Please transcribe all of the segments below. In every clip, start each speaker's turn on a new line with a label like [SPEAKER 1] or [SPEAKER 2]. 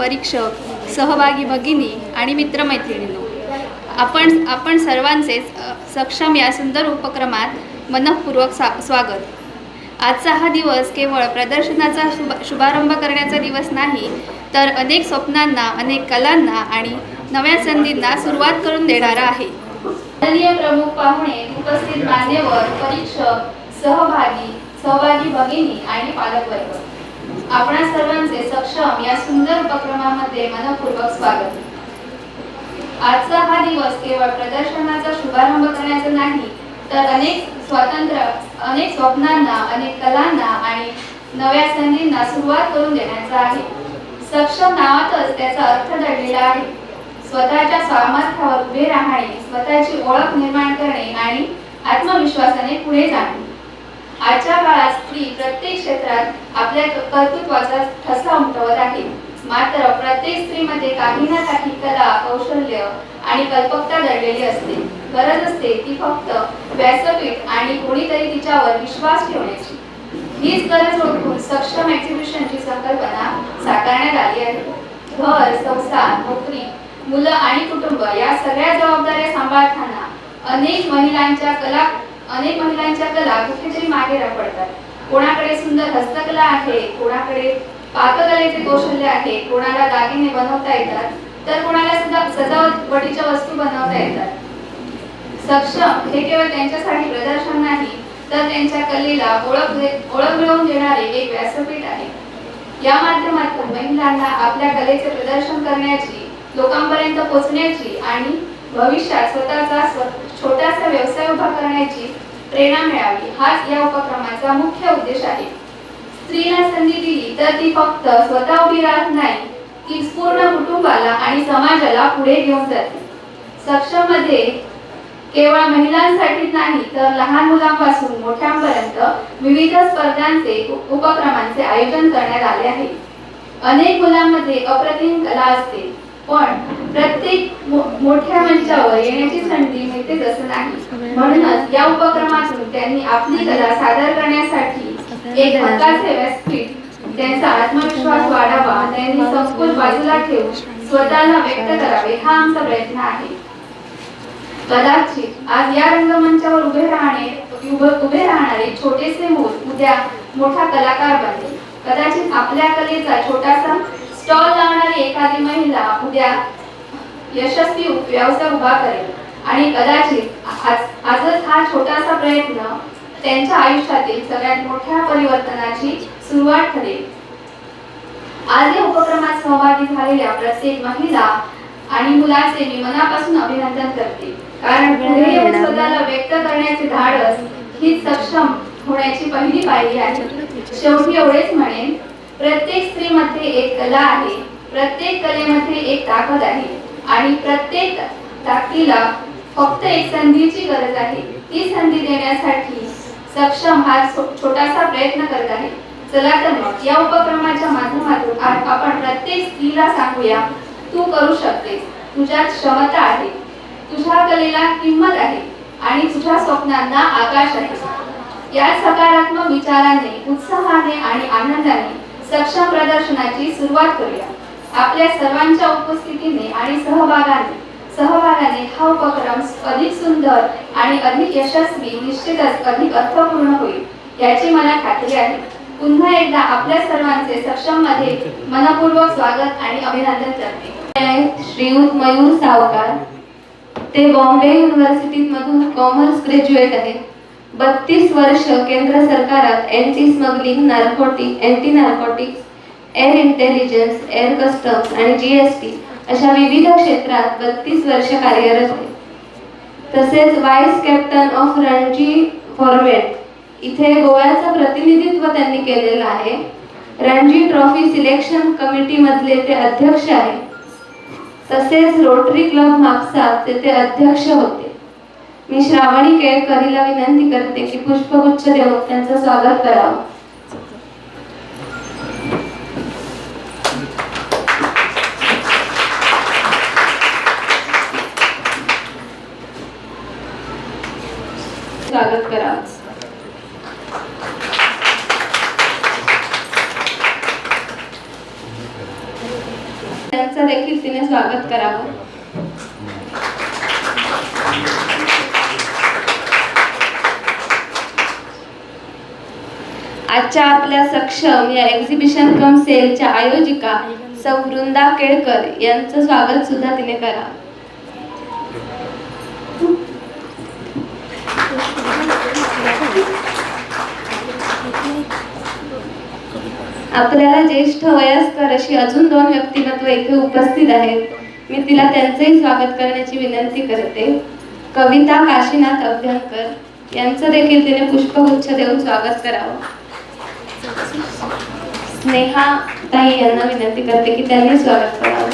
[SPEAKER 1] परीक्षक, सहभागी भगिनी आणि मित्रमैत्रिणींनो, आपण सर्वांचे सक्षम या सुंदर उपक्रमात मनःपूर्वक स्वागत. आजचा हा दिवस केवळ प्रदर्शनाचा शुभारंभ करण्याचा दिवस नाही, तर अनेक स्वप्नांना, अनेक कलांना आणि नव्या संधींना सुरुवात करून देणारा आहे. माननीय प्रमुख पाहुणे, उपस्थित मान्यवर, परीक्षक, सहभागी भगिनी आणि पालकवर्ग, आपणा सर्वांचे सक्षम या सुंदर उपक्रमामध्ये मनःपूर्वक स्वागत. आजचा हा दिवस केवळ प्रदर्शनाचा शुभारंभ करण्याचा नाही, तर अनेक स्वप्नांना, अनेक कलांना आणि नव्या संधींना सुरुवात करून देण्याचा आहे. सक्षम नावातच त्याचा अर्थ दडलेला आहे. स्वतःच्या सामर्थ्यावर उभे राहणे, स्वतःची ओळख निर्माण करणे आणि आत्मविश्वासाने पुढे जाणे. आजच्या काळात स्त्री प्रत्येक क्षेत्रात आपल्या कर्तृत्वाचा ठसा उमटवत आहे. मात्र प्रत्येक स्त्रीमध्ये काही ना काही कला, कौशल्य आणि कल्पकता दडलेली असते. गरज असते ती फक्त व्यासपीठ आणि कोणीतरी तिच्यावर विश्वास ठेवण्याची. हीच गरज ओळखून सक्षम एक्झिबिशनची संकल्पना साकारण्यात आली आहे. घर, संसार, नोकरी, मुलं आणि कुटुंब या सगळ्या जबाबदाऱ्या सांभाळताना अनेक महिलांच्या कला कुठेतरी मागे रखडतात. कोणाकडे सुंदर हस्तकला आहे, कोणाकडे पाककलेचे कौशल्य आहे, कोणाला दागिने बनवता येतात, तर कोणाला सजावटीच्या वस्तू बनवता येतात. सक्षम हे केवळ त्यांच्यासाठी प्रदर्शन नाही, तर त्यांच्या कलेला ओळख मिळवून देणारे एक व्यासपीठ आहे. या माध्यमातून महिलांना आपल्या कलेचे प्रदर्शन करण्याची, लोकांपर्यंत पोहोचण्याची आणि भविष्यात स्वतःचा छोटासा व्यवसाय उभा करण्याची प्रेरणा मिळावी, हाच या उपक्रमाचा मुख्य उद्देश आहे. स्त्रीला संधी दिली तर ती फक्त स्वतः उभी राहत नाही, ती पूर्ण कुटुंबाला आणि समाजाला पुढे घेऊन जाते. सक्षम मध्ये केवळ महिलांसाठी नाही, तर लहान मुलांपासून मोठ्यांपर्यंत विविध स्पर्धांचे, उपक्रमांचे आयोजन करण्यात आले आहे. अनेक मुलांमध्ये अप्रतिम कला असते, पण प्रत्येक मोठ्या मंचावर येण्याची संधी मिळतेच असं नाही. म्हणूनच या उपक्रमातून त्यांनी आपली कला सादर करण्यासाठी एक हक्काचे व्यासपीठ, त्यांचा आत्मविश्वास वाढावा, त्यांनी संकुल बाजूला ठेवून स्वतःला व्यक्त करावे, हा आमचा प्रयत्न आहे. कदाचित आज या रंगमंचावर उभे राहणारे छोटेसे मूल उद्या मोठा कलाकार बनेल. कदाचित आपल्या कलेचा छोटासा स्टॉल लावणारी एखादी महिला उद्या यशस्वी व्यवसाय उभा करेल आणि कदाचित आजच हा छोटासा प्रयत्न त्यांच्या आयुष्यातील सगळ्यात मोठ्या परिवर्तनाची सुरुवात ठरेल. आज या उपक्रमात सहभागी झालेल्या प्रत्येक महिला आणि मुलाचे मी मनापासून अभिनंदन करते, कारण पुढे येऊन स्वतःला व्यक्त करण्याचे धाडस हीच सक्षम होण्याची पहिली पायरी आहे. शेवटी एवढेच म्हणेन, प्रत्येक स्त्रीमध्ये एक कला आहे, प्रत्येक कलेमध्ये एक ताकद आहे आणि प्रत्येक ताकदीला फक्त एक संधीची गरज आहे. ती संधी देण्यासाठी सक्षम हा छोटासा प्रयत्न करत आहे. चला तर मग या उपक्रमाच्या माध्यमातून आपण प्रत्येक स्त्रीला सांगूया, तू करू शकतेस, तुझ्यात क्षमता आहे, तुझ्या कलेला किंमत आहे आणि तुझ्या स्वप्नांना आकाश आहे. या सकारात्मक विचाराने, उत्साहाने आणि आनंदाने सक्षम प्रदर्शनाची सुरुवात करूया. आपल्या सर्वांच्या उपस्थितीने आणि सहभागाने हा उपक्रम अधिक सुंदर आणि अधिक यशस्वी, निश्चितच अधिक अर्थपूर्ण होईल, याची मला खात्री आहे. पुन्हा एकदा आपल्या सर्वांचे सक्षम मध्ये मनपूर्वक स्वागत आणि अभिनंदन करते.
[SPEAKER 2] श्रीयुत मयूर सावकार, ते बॉम्बे युनिव्हर्सिटी मधून कॉमर्स ग्रॅज्युएट आहेत. 32 वर्ष केंद्र सरकारात anti smuggling, anti narcotics, air intelligence, air customs आणि GST अशा विविध क्षेत्रात 32 वर्ष कार्यरत आहे. तसेच vice captain of Ranji format इथे गोव्याचं प्रतिनिधित्व त्यांनी केलेलं आहे. रणजी ट्रॉफी सिलेक्शन कमिटी मधले ते अध्यक्ष आहेत. तसेच रोटरी क्लब म्हापसा ते अध्यक्ष होते. मी श्रावणी केळकर हिला विनंती करते की पुष्पगुच्छ देऊन त्यांचं स्वागत करावं. स्वागत करावं. शिस्तीने स्वागत करावं. आजच्या आपल्या सक्षम या एक्झिबिशन कम सेलच्या आयोजिका सौ वृंदा केळकर यांचं स्वागत सुद्धा तिने करा. आपल्याला ज्येष्ठ वयस्कर अशी अजून 2 व्यक्तिमत्व इथे उपस्थित आहेत. मी तिला त्यांचंही स्वागत करण्याची विनंती करते. कविता काशीनाथ अभ्यंकर यांचं देखील तिने पुष्पगुच्छ देऊन स्वागत करावं. स्नेहा ताई यांना विनंती करते की त्यांनी स्वागत करावं.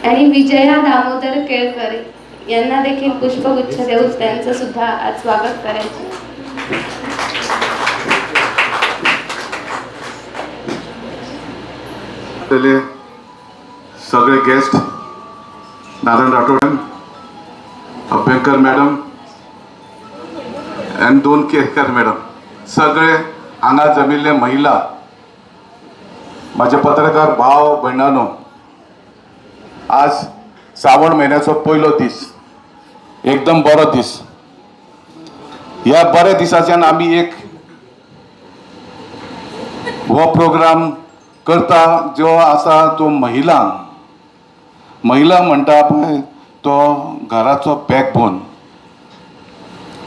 [SPEAKER 2] आणि विजया दामोदर केळकर यांना देखील पुष्पगुच्छ देऊन त्यांचं सुद्धा आज स्वागत करायचं.
[SPEAKER 3] सगळे गेस्ट, नारायण राठोड, अभ्यंकर मॅडम आणि 2 केळकर मॅडम, सगळे हांगा जमिल्ले महिला, माझे पत्रकार भाव भयणानो, आज श्रावण महिन्याचो पयलो दीस, एकदम बरो दीस. ह्या बऱ्या दिसाच्यान आमी एक हो प्रोग्राम करता जो आसा तो महिला म्हणटा पळय तो घराचो बॅकबोन.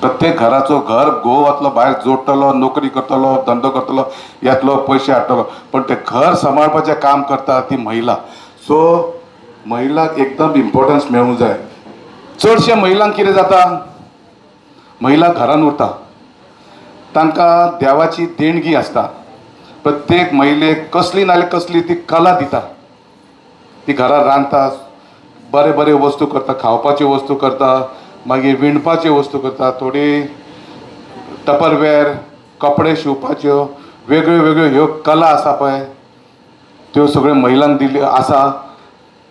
[SPEAKER 3] प्रत्येक घराचो घर घोव वतलो, भायर जोडटलो, नोकरी करतलो, धंदो करतलो, यातलो पयशे हाडटलो, पण ते घर सांबाळपाचें काम करता ती महिला. सो महिलाक एकदम इम्पॉर्टन्स मेळूंक जाय. चडशे महिलांक कितें जाता, महिला घरान उरता, तांकां देवाची देणगी आसता. प्रत्येक महिलेक कसली नाल्यार कसली ती कला दिता. ती घरा रांदता, बरे बरे वस्तू करता, खावपाच्यो वस्तू करता, मागीर विणपाच्यो वस्तू करता, थोडी टपरवेर, कपडे शिवपाच्यो, वेगळ्यो वेगळ्यो ह्यो कला आसा पळय त्यो सगळ्यो महिलांक दिल्यो आसा.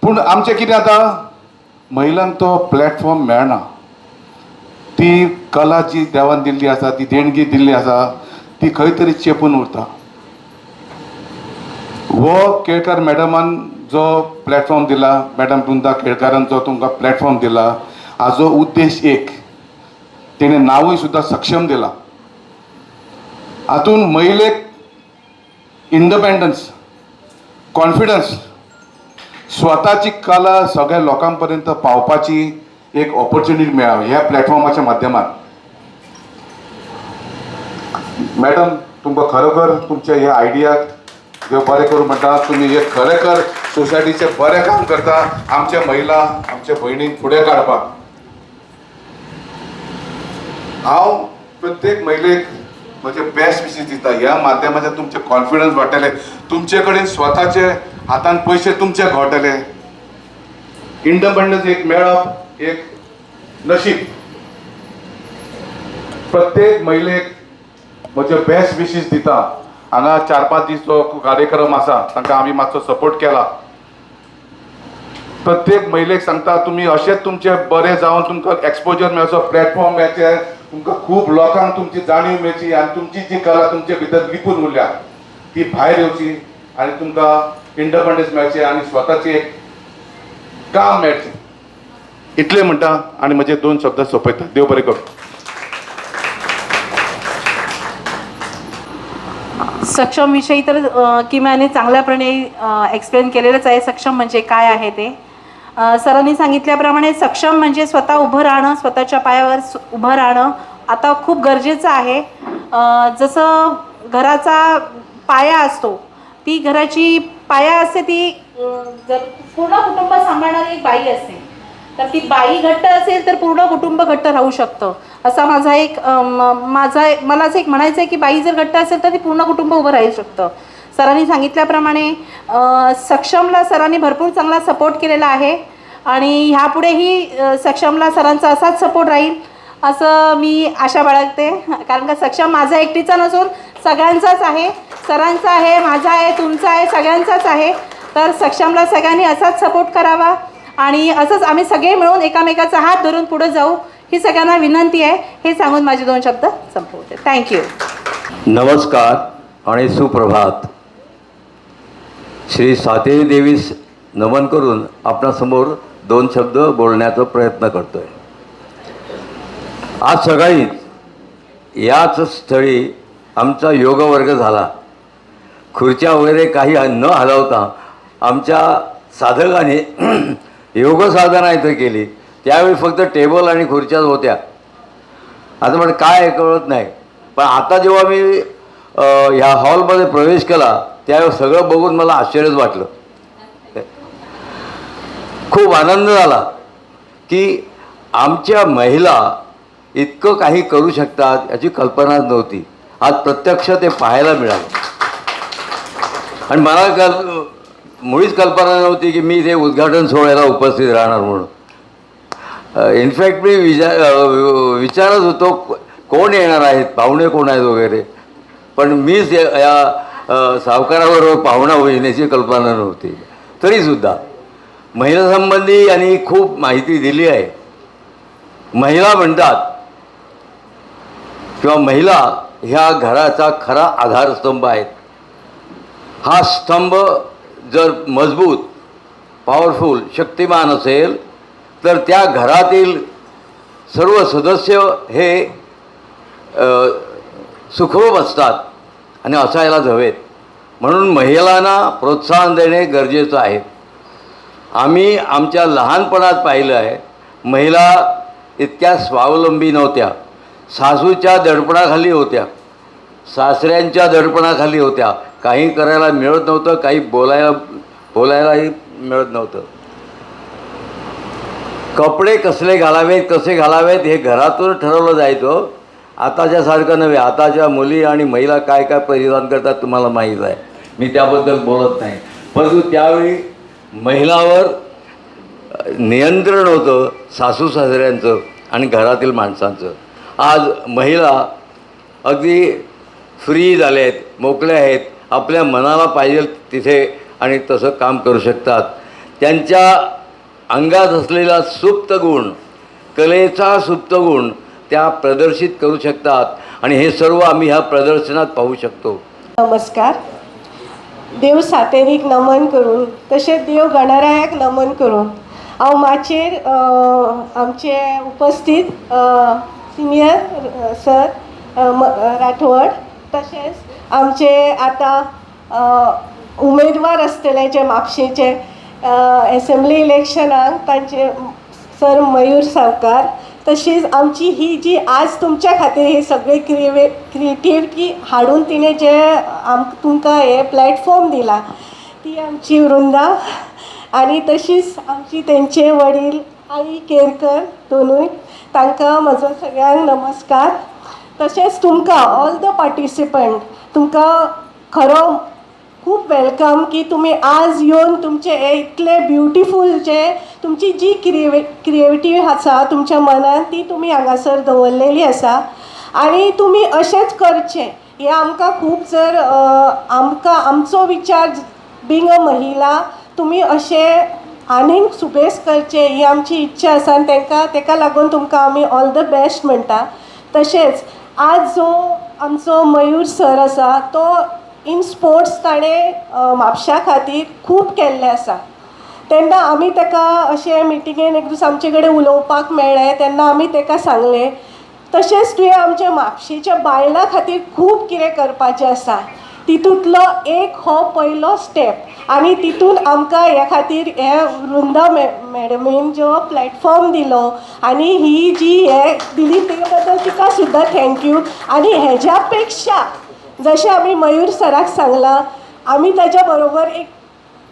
[SPEAKER 3] पूण आमचें कितें जाता, महिलांक तो प्लॅटफॉर्म मेळना. ती कला जी देवान दिल्ली आसा, ती देणगी दिल्ली आसा, ती खंय तरी चेपून उरता. हो केळकर मॅडमान जो प्लॅटफॉर्म दिला, मॅडम वृंदा केळकरान जो तुमकां प्लॅटफॉर्म दिला, हाजो उद्देश एक, तिणे नांवूय सुद्दां सक्षम दिला. हातून महिलेक इंडिपेंडन्स, कॉन्फिडन्स, स्वताची कला सगळ्या लोकां पर्यंत पावपाची एक ऑपॉर्च्युनिटी मेळ्ळा ह्या प्लॅटफॉर्माच्या माध्यमात. मॅडम तुमकां खरोखर तुमच्या ह्या आयडियाक देव बरें करूं म्हणटा. तुमी हे खरेखर सोसायटीचें बरें काम करता आमच्या महिला, आमच्या भयणींक फुडें काडपाक. हांव प्रत्येक महिलेक म्हजे बेस्ट विशीस दिता. ह्या माध्यमांतल्यान तुमचे कॉन्फिडन्स वाडटले, तुमचे कडेन स्वताचे हातान पयशे तुमचे घोवटले. इंडिपेंडन्स एक मेळप एक नशीब. प्रत्येक महिलेक म्हजे बेस्ट विशीस दिता. हांगा 4-5 दीस जो कार्यक्रम आसा तांकां आमी मातसो सपोर्ट केला. प्रत्येक महिलेक सांगता तुमी अशेंच तुमचे बरें जावन तुमकां एक्सपोजर मेळचो, प्लॅटफॉर्म मेळचे, तुमकां खूब लोकांक तुमची जाणीव मेळची आनी तुमची जी कला तुमचे भितर लिपून उरल्या ती भायर येवची आनी तुमकां इंडिपेंडन्स मेळचें आनी स्वताचें एक काम मेळचें. इतलें म्हणटा आनी म्हजे 2 शब्द सोंपयता. देव बरें करूं.
[SPEAKER 4] सक्षम विषयी तर किमयाने चांगल्यापणे एक्सप्लेन केलेलंच आहे. सक्षम म्हणजे काय आहे ते सरांनी सांगितल्याप्रमाणे सक्षम म्हणजे स्वतः उभं राहणं, स्वतःच्या पायावर उभं राहणं आता खूप गरजेचं आहे. जसं घराचा पाया असतो, ती घराची पाया असते, ती जर पूर्ण कुटुंब सांभाळणारी एक बाई असते, तर ती बाई घट्ट असेल तर पूर्ण कुटुंब घट्ट राहू शकतं. असा मलाच एक म्हणायचं आहे की बाई जर घट्ट असेल तर ती पूर्ण कुटुंब उभं राहू शकतं. सरांनी सांगितल्याप्रमाणे सक्षमला सरांनी भरपूर चांगला सपोर्ट केलेला आहे आणि ह्यापुढेही सक्षमला सरांचा असाच सपोर्ट राहील असं मी आशा बाळगते. कारण का सक्षम माझा एकटीचा नसून सगळ्यांचाच आहे, सरांचा आहे, माझा आहे, तुमचा आहे, सगळ्यांचाच आहे. तर सक्षमला सगळ्यांनी असाच सपोर्ट करावा आणि असंच आम्ही सगळे मिळून एकामेकाचा हात धरून पुढे जाऊ ही सगळ्यांना विनंती आहे. हे सांगून माझे 2 शब्द संपवते. थँक्यू.
[SPEAKER 5] नमस्कार आणि सुप्रभात. श्री सातेरी देवीस नमन करून आपणासमोर 2 शब्द बोलण्याचा प्रयत्न करतो आहे. आज सकाळी याच स्थळी आमचा योग वर्ग झाला. खुर्च्या वगैरे काही न हलवता आमच्या साधकाने योग साधना इथं केली. त्यावेळी फक्त टेबल आणि खुर्च्याच होत्या. आता म्हणजे काय कळत नाही. पण आता जेव्हा मी ह्या हॉलमध्ये प्रवेश केला त्यावेळी सगळं बघून मला आश्चर्यच वाटलं. खूप आनंद झाला की आमच्या महिला इतकं काही करू शकतात याची कल्पनाच नव्हती. आज प्रत्यक्ष ते पाहायला मिळालं. आणि मला मुळीच कल्पना नव्हती की मी ते उद्घाटन सोहळ्याला उपस्थित राहणार म्हणून. इनफॅक्ट मी विचारत होतो कोण येणार आहेत, पाहुणे कोण आहेत वगैरे. पण मीच या सावकाराबरोबर पाहुणा होईल याची कल्पना नव्हती. तरीसुद्धा महिला संबंधी यांनी खूप माहिती दिली आहे. महिला म्हणतात किंवा महिला ह्या घराचा खरा आधारस्तंभ आहेत. हा स्तंभ जर मजबूत, पॉवरफुल, शक्तिमान असेल तर त्या घरातील सर्व सदस्य हे सुखरूप असतात आणि असायलाच हवेत. म्हणून महिलांना प्रोत्साहन देणे गरजेचं आहे. आम्ही आमच्या लहानपणात पाहिलं आहे महिला इतक्या स्वावलंबी नव्हत्या. सासूच्या दडपणाखाली होत्या, सासऱ्यांच्या दडपणाखाली होत्या. काही करायला मिळत नव्हतं, काही बोलायलाही मिळत नव्हतं. कपडे कसले घालावेत, कसे घालावेत हे घरातून ठरवलं जायचं. आताच्यासारखं नव्हे. आताच्या मुली आणि महिला काय काय परिधान करतात तुम्हाला माहीत आहे. मी त्याबद्दल बोलत नाही. परंतु त्यावेळी महिलावर नियंत्रण होतं सासू सासऱ्यांचं आणि घरातील माणसांचं. आज महिला अगदी फ्री झाल्या आहेत, मोकळ्या आहेत. आपल्या मनाला पाहिजे तिथे आणि तसं काम करू शकतात. त्यांच्या अंगात असलेला सुप्त गुण, कलेचा सुप्त गुण त्या प्रदर्शित करू शकतात. आणि हे सर्व आम्ही ह्या प्रदर्शनात पाहू शकतो.
[SPEAKER 6] नमस्कार. देव सातेरीक नमन करून तशेंच देव गणरायाक नमन करून हांव माचेर आमचे उपस्थित सिनियर सर राठोड तशेंच आमचे आतां उमेदवार आसतले जे म्हापशेचे एसेंब्ली इलेक्शनाक तांचे सर मयूर सावकार तशीच आमची ही जी आज तुमच्या खातीर ही सगळी क्रिएटिविटी हाडून तिने जे तुमकां हे प्लॅटफॉर्म दिला ती आमची वृंदा आनी तशीच आमची तेंचे वडील आई केरकर दोनूय तांकां म्हजो सगळ्यांक नमस्कार. तशेंच तुमकां ऑल द पार्टिसिपंट तुमकां खरो खूब वेलकम की तुमी आज येवन तुमचे हे इतले ब्युटिफूल जे तुमची जी क्रिएटिव्हिटी आसा तुमच्या मनान ती तुमी हांगासर दवरलेली आसा आनी तुमी अशेंच करचें हें आमकां खूब जर आमकां आमचो विचार बींग अ महिला तुमी अशें आनीक सुबेज करचें ही आमची इच्छा आसा आनी ताका लागून तुमकां आमी ऑल द बेस्ट म्हणटा. तशेंच आज जो आमचो मयूर सर आसा तो इन स्पोर्ट्स ताणें म्हापशा खातीर खूब केल्लें आसा. तेन्ना आमी ताका अशें मिटिंगेन एक दीस आमचे कडेन उलोवपाक मेळ्ळें तेन्ना आमी ताका सांगलें तशेंच तुवें आमच्या म्हापशेच्या बायलां खातीर खूब कितें करपाचें आसा. तितूंतलो एक हो पयलो स्टेप आनी तितून आमकां ह्या खातीर हे वृंदा मॅडमीन जो प्लॅटफॉर्म दिलो आनी ही जी हे दिली ते बद्दल तिका सुद्दां थँक्यू. आनी हेज्या पेक्षा जशें आमी मयूर सराक सांगलां आमी ताच्या बरोबर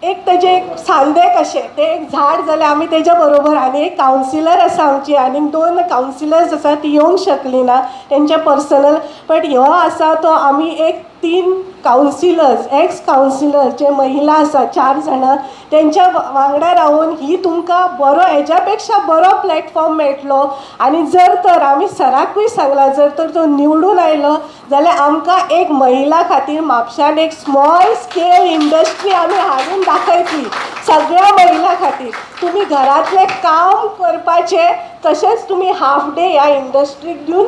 [SPEAKER 6] एक तेजें एक सांदे कशें तें एक झाड जाल्यार आमी तेज्या बरोबर आनी एक कावन्सिलर आसा आमची आनीक 2 कावन्सिलर्स आसा ती येवंक शकली ना तेंचे पर्सनल बट ह्यो आसा तो आमी एक 3 कावन्सिलर्स एक्स कावन्सिलर जे महिला आसा 4 जाणां तेंच्या वांगडा रावून ही तुमकां बरो हेज्या पेक्षा बरो प्लॅटफॉर्म मेळटलो. आनी जर तर आमी सराकूय सांगलां जर तर तो निवडून आयलो जाल्यार आमकां एक महिला खातीर म्हापशान एक स्मॉल स्केल इंडस्ट्री आमी हाडून दाखयतली सगळ्या महिला खातीर. तुमी घरांतलें काम करपाचें तशेंच तुमी हाफ डे ह्या इंडस्ट्रीक दिवन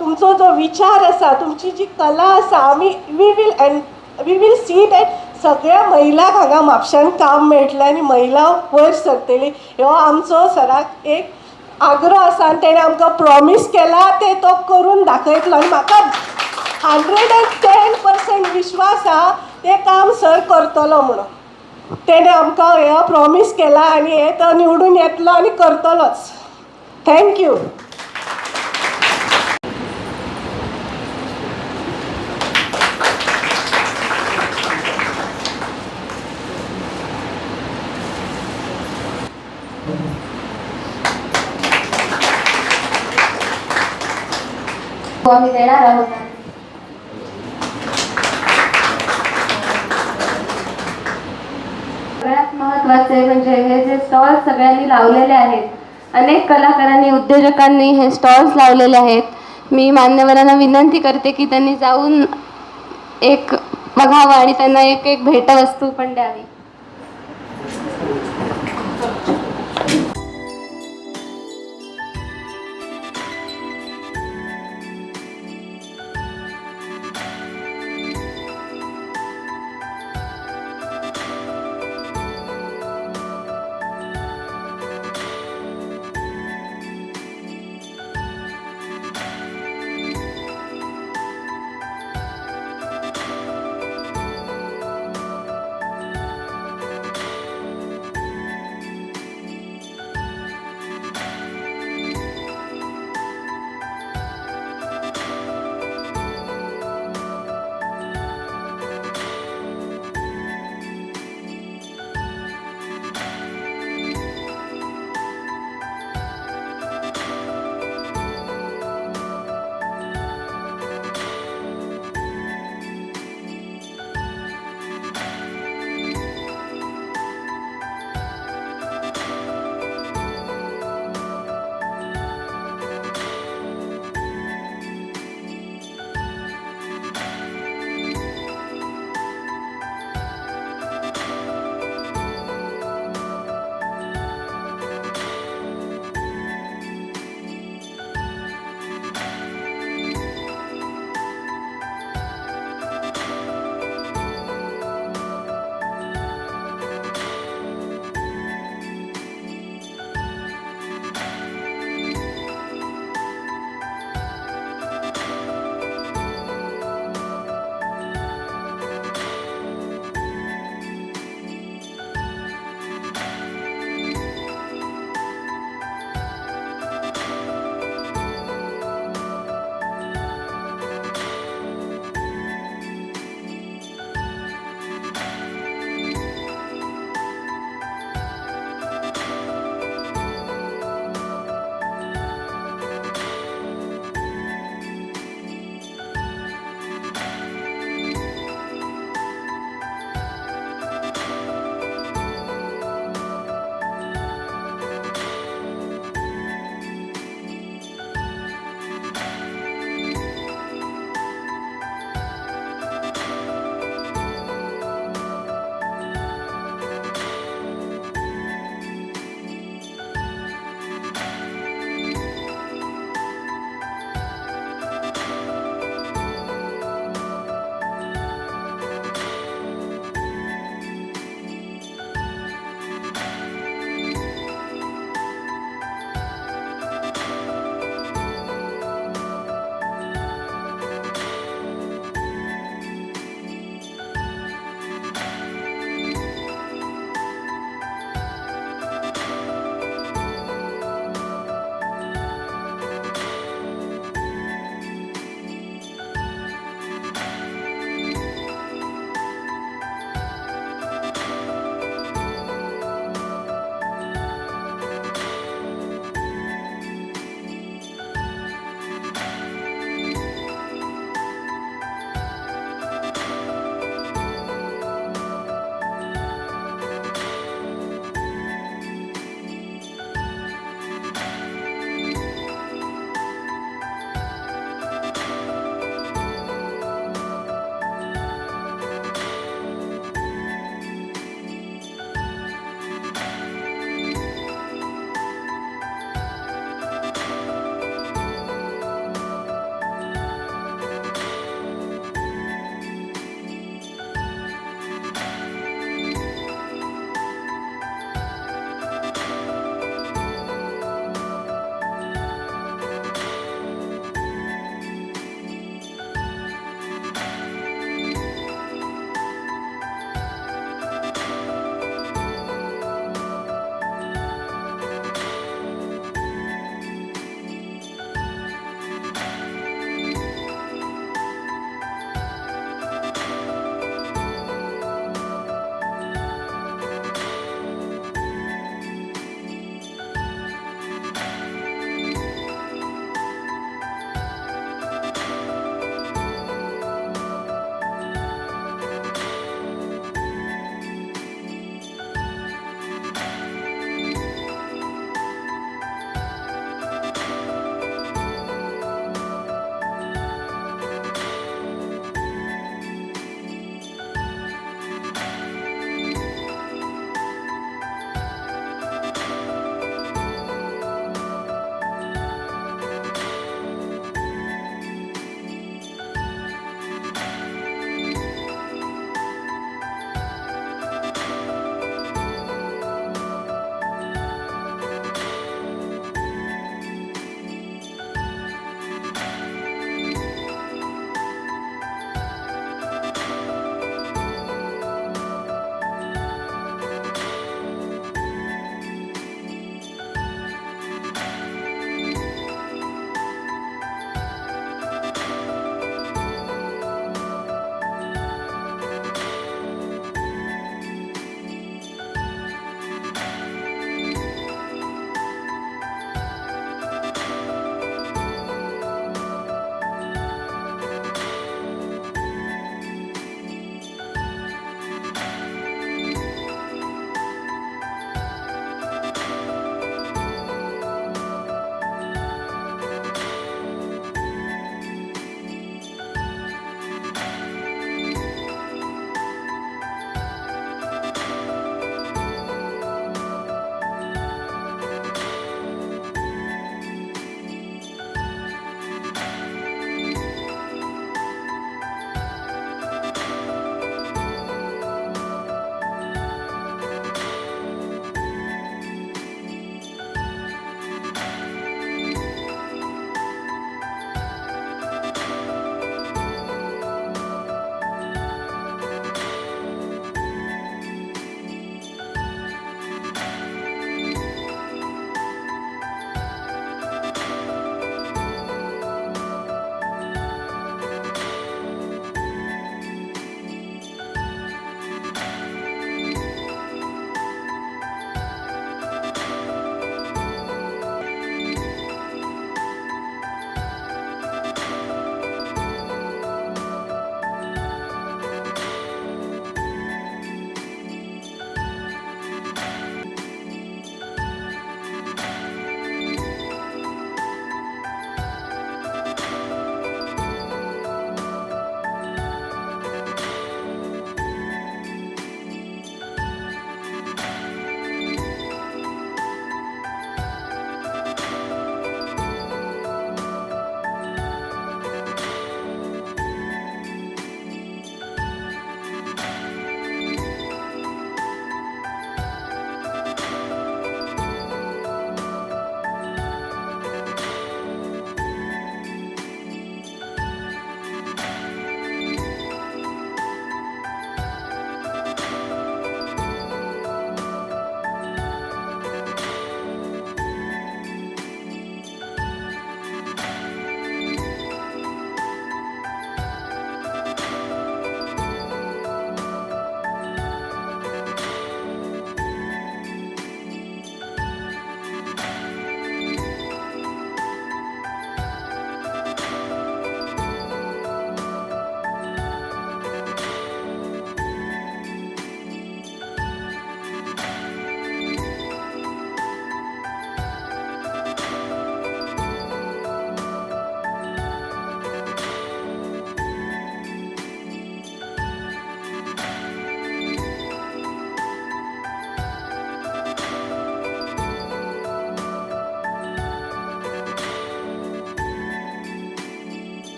[SPEAKER 6] तुमचो जो विचार आसा तुमची जी कला आसा आमी वी वील सी दॅट सगळ्या महिलांक हांगा म्हापशान काम मेळटलें आनी महिला वयर सरतली हो आमचो सराक एक आग्रह आसा आनी तेणें आमकां प्रॉमीस केला ते तो करून दाखयतलो आनी म्हाका 110% विश्वास आहा ते काम सर करतलो म्हणून तेणें आमकां हे प्रॉमीस केला आनी हे तो निवडून येतलो आनी करतलोच. थँक्यू.
[SPEAKER 2] आम्ही देणार आहोत. सगळ्यात महत्त्वाचे म्हणजे हे जे स्टॉल्स सगळ्यांनी लावलेले आहेत, अनेक कलाकारांनी उद्योजकांनी हे स्टॉल्स लावलेले आहेत. मी मान्यवरांना विनंती करते की त्यांनी जाऊन एक बघावं आणि त्यांना एक एक भेटवस्तू पण द्यावी.